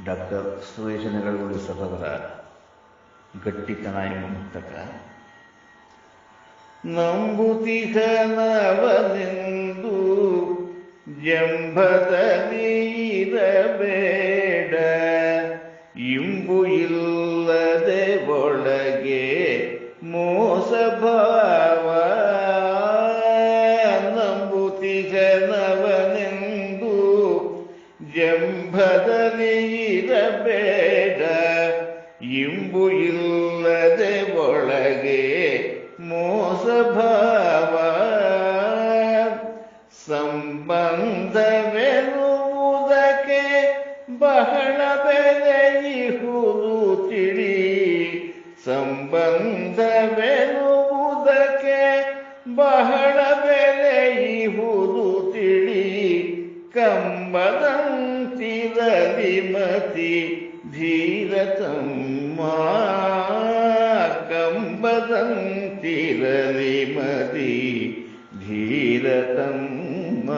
Doctor Suresh ನೆಗಳಗುಳಿ ಸಹೋದರ ಗಟ್ಟಿತನ ಎಂಬ ಮುಕ್ತಕ. ನಂಬುತಿಹನವನೆಂದು ಜಂಭದಲ್ಲಿ ಇರಬೇಡ, ಇಂಬು ಇಲ್ಲದೆ ಒಳಗೆ ಮೋಸ ಭಾವ. ನಂಬುತಿಹನವನೆಂದು ಜಂಭದಲ್ಲಿ ಇರಬೇಡ, ಇಂಬು ಇಲ್ಲದೆ ಒಳಗೆ ಮೋಸ ಭಾವ. ಸಂಬಂಧವೆನ್ನುವುದಕ್ಕೆ ಬಹಳ ಬೆಲೆಯಿಹುದು ತಿಳಿ, ಸಂಬಂಧವೆನ್ನುವುದಕ್ಕೆ ಬಹಳ ಬೆಲೆಯಿಹುದು ತಿಳಿ. ಕಂಬದಂತಿರಲಿ ಮತಿ ಧೀರತಮ್ಮ, ಕಂಬದಂತಿರಲಿ ಮತಿ ಧೀರತಮ್ಮ.